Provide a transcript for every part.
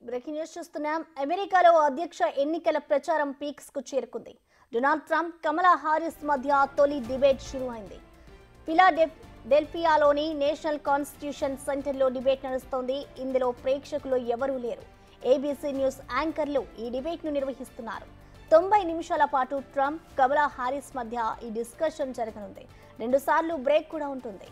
Breaking news చూస్తున్నాం. అమెరికాలో అధ్యక్ష ఎన్నికల ప్రచారం పీక్స్ కు చేరుకుంది. డొనాల్డ్ ట్రంప్, కమలా హారిస్ మధ్య తొలి డిబేట్ షురువైంది. ఫిలాడెల్ఫియాలోని నేషనల్ కాన్స్టిట్యూషన్ సెంటర్లో డిబేట్ నడుస్తోంది. ఇందులో ప్రేక్షకులు ఎవరూ లేరు. ఏబీసీ న్యూస్ యాంకర్లు ఈ డిబేట్ను నిర్వహిస్తున్నారు. 90 నిమిషాల పాటు ట్రంప్, కమలా హారిస్ మధ్య ఈ డిస్కషన్ జరగనుంది. 2 సార్లు బ్రేక్ కూడా ఉంటుంది.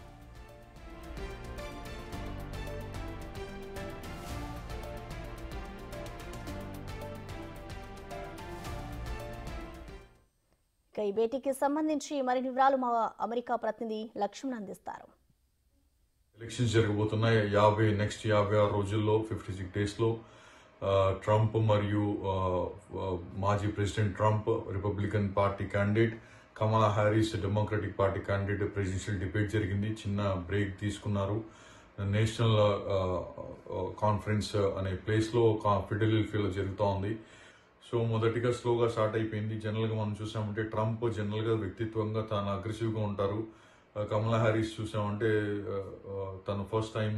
ఈ భేటీకి సంబంధించి మరిన్ని వివరాలు మా అమెరికా ప్రతినిధి లక్ష్మణ్ అందిస్తారు. ఎలక్షన్స్ జరగబోతున్నాయి. 56 రోజుల్లో 56 డేస్లో ట్రంప్ మరియు మాజీ president Trump, Republican party candidate, Kamala Harris Democratic party candidate presidential debate జరిగింది. చిన్న బ్రేక్ తీసుకున్నారు. నేషనల్ కాన్ఫరెన్స్ అనే ప్లేస్లో ఫిలడెల్ఫియాలో జరుగుతూ ఉంది. సో మొదటిగా స్లోగా స్టార్ట్ అయిపోయింది. జనరల్గా మనం చూసామంటే ట్రంప్ జనరల్గా వ్యక్తిత్వంగా తాను అగ్రెసివ్గా ఉంటారు. కమలా హ్యారిస్ చూసామంటే తను ఫస్ట్ టైం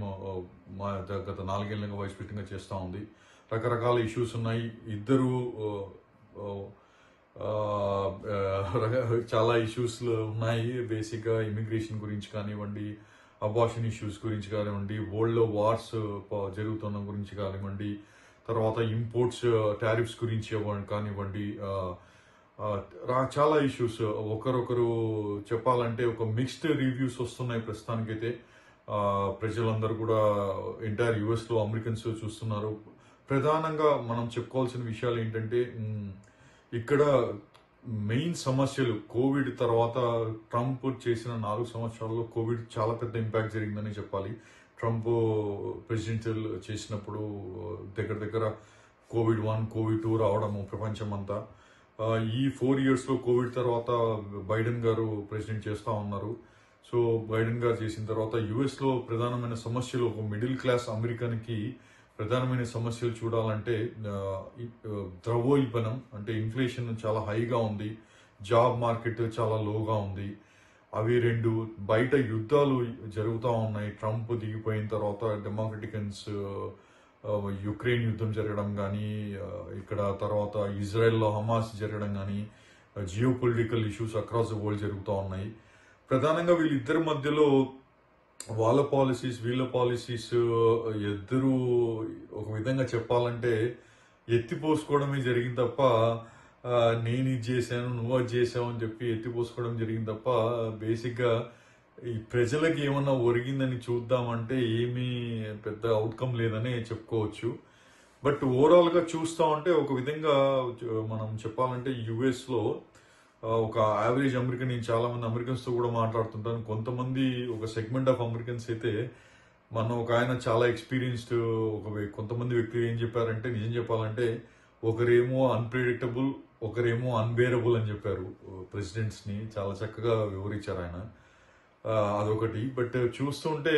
గత 4 ఏళ్ళగా వైస్ ప్రెసిడెంట్గా చేస్తూ ఉంది. రకరకాల ఇష్యూస్ ఉన్నాయి. ఇద్దరు చాలా ఇష్యూస్ ఉన్నాయి. బేసిక్గా ఇమిగ్రేషన్ గురించి కానివ్వండి, అబార్షన్ ఇష్యూస్ గురించి కానివ్వండి, వరల్డ్లో వార్స్ జరుగుతున్న గురించి కానివ్వండి, తర్వాత ఇంపోర్ట్స్ టారిఫ్స్ గురించి కానివ్వండి, చాలా ఇష్యూస్. ఒకరొకరు చెప్పాలంటే ఒక మిక్స్డ్ రివ్యూస్ వస్తున్నాయి ప్రస్తుతానికైతే. ప్రజలందరూ కూడా ఎంటైర్ యుఎస్లో అమెరికన్స్ చూస్తున్నారు. ప్రధానంగా మనం చెప్పుకోవాల్సిన విషయాలు ఏంటంటే, ఇక్కడ మెయిన్ సమస్యలు కోవిడ్ తర్వాత ట్రంప్ చేసిన 4 సంవత్సరాల్లో కోవిడ్ చాలా పెద్ద ఇంపాక్ట్ జరిగిందని చెప్పాలి. ట్రంప్ ప్రెసిడెంట్ చేసినప్పుడు దగ్గర కోవిడ్ 1, కోవిడ్ 2 రావడము ప్రపంచం అంతా. ఈ 4 ఇయర్స్లో కోవిడ్ తర్వాత బైడెన్ గారు ప్రెసిడెంట్ చేస్తూ ఉన్నారు. సో బైడెన్ గారు చేసిన తర్వాత యుఎస్లో ప్రధానమైన సమస్యలు, ఒక మిడిల్ క్లాస్ అమెరికన్కి ప్రధానమైన సమస్యలు చూడాలంటే ద్రవ్యోల్బణం, అంటే ఇన్ఫ్లేషన్ చాలా హైగా ఉంది, జాబ్ మార్కెట్ చాలా లోగా ఉంది. అవి 2. బయట యుద్ధాలు జరుగుతూ ఉన్నాయి. ట్రంప్ దిగిపోయిన తర్వాత డెమోక్రటికన్స్ యుక్రెయిన్ యుద్ధం జరగడం కానీ, ఇక్కడ తర్వాత ఇజ్రాయెల్లో హమాస్ జరగడం కానీ, geo political issues across the world జరుగుతూ ఉన్నాయి. ప్రధానంగా వీళ్ళిద్దరి మధ్యలో వాళ్ళ పాలసీస్, వీళ్ళ పాలసీస్ ఇద్దరు ఒక విధంగా చెప్పాలంటే ఎత్తిపోసుకోవడమే జరిగింది తప్ప, నేను ఇది చేశాను, నువ్వు అది చేసావు అని చెప్పి ఎత్తిపోసుకోవడం జరిగింది తప్ప, బేసిక్గా ఈ ప్రజలకి ఏమన్నా ఒరిగిందని చూద్దామంటే ఏమీ పెద్ద అవుట్కమ్ లేదని చెప్పుకోవచ్చు. బట్ ఓవరాల్గా చూస్తూ ఉంటే ఒక విధంగా మనం చెప్పాలంటే యుఎస్లో ఒక యావరేజ్ అమెరికన్, నేను చాలామంది అమెరికన్స్తో కూడా మాట్లాడుతుంటాను. కొంతమంది ఒక సెగ్మెంట్ ఆఫ్ అమెరికన్స్ అయితే ఒక ఆయన చాలా ఎక్స్పీరియన్స్డ్ కొంతమంది వ్యక్తులు ఏం చెప్పారంటే, నిజం చెప్పాలంటే ఒకరేమో అన్ప్రెడిక్టబుల్, ఒకరేమో అన్బేరబుల్ అని చెప్పారు. ప్రెసిడెంట్స్ని చాలా చక్కగా వివరించారు ఆయన. అదొకటి. బట్ చూస్తుంటే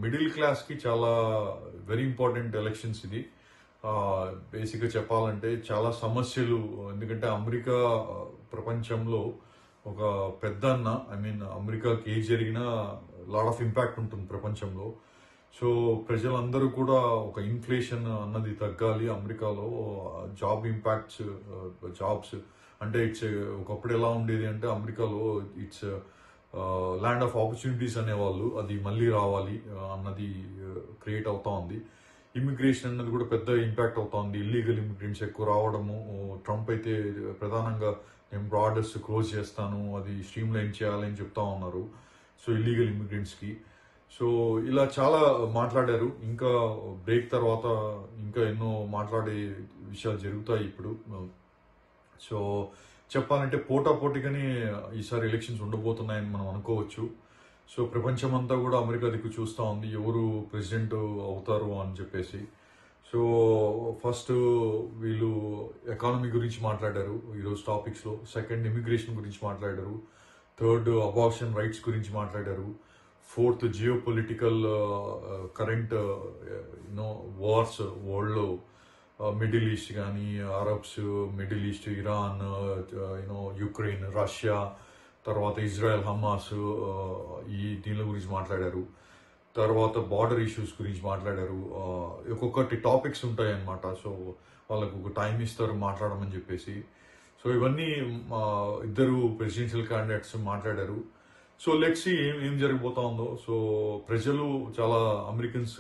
మిడిల్ క్లాస్కి చాలా వెరీ ఇంపార్టెంట్ ఎలక్షన్స్ ఇది. బేసిక్గా చెప్పాలంటే చాలా సమస్యలు, ఎందుకంటే అమెరికా ప్రపంచంలో ఒక పెద్ద అన్న. అమెరికాకి ఏ జరిగినా లాట్ ఆఫ్ ఇంపాక్ట్ ఉంటుంది ప్రపంచంలో. సో ప్రజలందరూ కూడా ఒక ఇన్ఫ్లేషన్ అన్నది తగ్గాలి అమెరికాలో. జాబ్ ఇంపాక్ట్స్, జాబ్స్ అంటే ఒకప్పుడు ఎలా ఉండేది అంటే అమెరికాలో ఇట్స్ ల్యాండ్ ఆఫ్ ఆపర్చునిటీస్ అనేవాళ్ళు, అది మళ్ళీ రావాలి అన్నది క్రియేట్ అవుతా ఉంది. ఇమిగ్రేషన్ అన్నది కూడా పెద్ద ఇంపాక్ట్ అవుతా ఉంది. ఇల్లీగల్ ఇమిగ్రెంట్స్ ఎక్కువ రావడము. ట్రంప్ అయితే ప్రధానంగా నేను బార్డర్స్ క్లోజ్ చేస్తాను, అది స్ట్రీమ్ లైన్ చేయాలని చెప్తా ఉన్నారు. So illegal ఇమిగ్రెంట్స్కి. సో ఇలా చాలా మాట్లాడారు. ఇంకా బ్రేక్ తర్వాత ఇంకా ఎన్నో మాట్లాడే విషయాలు జరుగుతాయి ఇప్పుడు. సో చెప్పాలంటే పోటాపోటీగానే ఈసారి ఎలక్షన్స్ ఉండబోతున్నాయని మనం అనుకోవచ్చు. సో ప్రపంచమంతా కూడా అమెరికా దిక్కు చూస్తూ ఉంది ఎవరు ప్రెసిడెంట్ అవుతారు అని చెప్పేసి. సో ఫస్ట్ వీళ్ళు ఎకానమీ గురించి మాట్లాడారు ఈరోజు టాపిక్స్లో. సెకండ్ ఇమిగ్రేషన్ గురించి మాట్లాడారు. థర్డ్ అబార్షన్ రైట్స్ గురించి మాట్లాడారు. Fourth geo political current wars వరల్డ్లో, మిడిల్ ఈస్ట్ కానీ, Arabs, middle east, Iran, Ukraine, Russia, తర్వాత ఇజ్రాయెల్, హమాస్, ఈ దీని గురించి మాట్లాడారు. తర్వాత బార్డర్ ఇష్యూస్ గురించి మాట్లాడారు. ఒక్కొక్కటి టాపిక్స్ ఉంటాయి అన్నమాట. సో వాళ్ళకు ఒక టైం ఇస్తారు మాట్లాడమని చెప్పేసి. సో ఇవన్నీ ఇద్దరు ప్రెసిడెన్షియల్ క్యాండిడేట్స్ మాట్లాడారు. సో లెట్స్ సీ ఏం జరగబోతా ఉందో. సో ప్రజలు చాలా అమెరికన్స్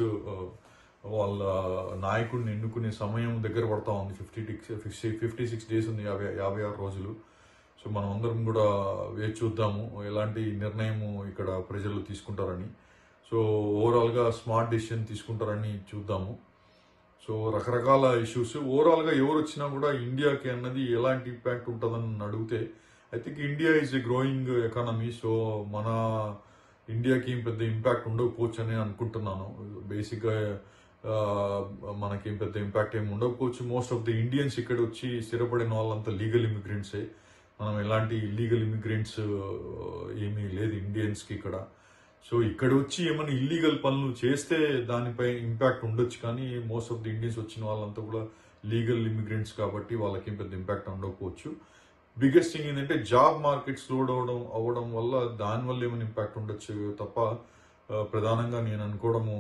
వాళ్ళ నాయకుడిని ఎన్నుకునే సమయం దగ్గర పడతా ఉంది. 56 డేస్ ఉంది, 56 రోజులు. సో మనం అందరం కూడా వేచి చూద్దాము ఎలాంటి నిర్ణయము ఇక్కడ ప్రజలు తీసుకుంటారని. సో ఓవరాల్గా స్మార్ట్ డెసిషన్ తీసుకుంటారని చూద్దాము. సో రకరకాల ఇష్యూస్ ఓవరాల్గా ఎవరు వచ్చినా కూడా ఇండియాకి అన్నది ఎలాంటి ఇంపాక్ట్ ఉంటుందని అడిగితే I think India is a growing economy. So మన ఇండియాకి ఏం పెద్ద ఇంపాక్ట్ ఉండకపోవచ్చు అని అనుకుంటున్నాను. బేసిక్గా మనకేం పెద్ద ఇంపాక్ట్ ఏమి ఉండకపోవచ్చు. మోస్ట్ ఆఫ్ ది ఇండియన్స్ ఇక్కడ వచ్చి స్థిరపడిన వాళ్ళంతా లీగల్ ఇమిగ్రెంట్సే. మనం ఎలాంటి ఇల్లీగల్ ఇమిగ్రెంట్స్ ఏమీ లేదు ఇండియన్స్కి ఇక్కడ. సో ఇక్కడ వచ్చి ఏమైనా ఇల్లీగల్ పనులు చేస్తే దానిపై ఇంపాక్ట్ ఉండొచ్చు, కానీ మోస్ట్ ఆఫ్ ది ఇండియన్స్ వచ్చిన వాళ్ళంతా కూడా లీగల్ ఇమిగ్రెంట్స్ కాబట్టి వాళ్ళకి ఏం పెద్ద ఇంపాక్ట్ ఉండకపోవచ్చు. బిగ్గెస్ట్ థింగ్ ఏంటంటే జాబ్ మార్కెట్ స్లో అవ్వడం వల్ల దానివల్ల ఏమైనా ఇంపాక్ట్ ఉండొచ్చు తప్ప ప్రధానంగా నేను అనుకోవడము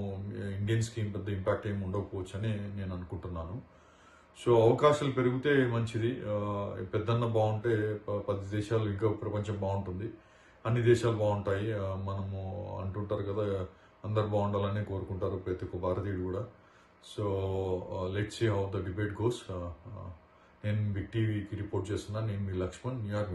ఇండియన్స్కి ఏం పెద్ద ఇంపాక్ట్ ఏమి ఉండకపోవచ్చు అని నేను అనుకుంటున్నాను. సో అవకాశాలు పెరిగితే మంచిది. పెద్దన్న బాగుంటే 10 దేశాలు ఇంకా ప్రపంచం బాగుంటుంది, అన్ని దేశాలు బాగుంటాయి. మనము అంటుంటారు కదా, అందరు బాగుండాలని కోరుకుంటారు ప్రతి ఒక్క భారతీయుడు కూడా. So let's see how the debate goes. నేను బిగ్ టీవీకి రిపోర్ట్ చేస్తున్నాను. నేను మీ లక్ష్మణ్, న్యూయార్క్.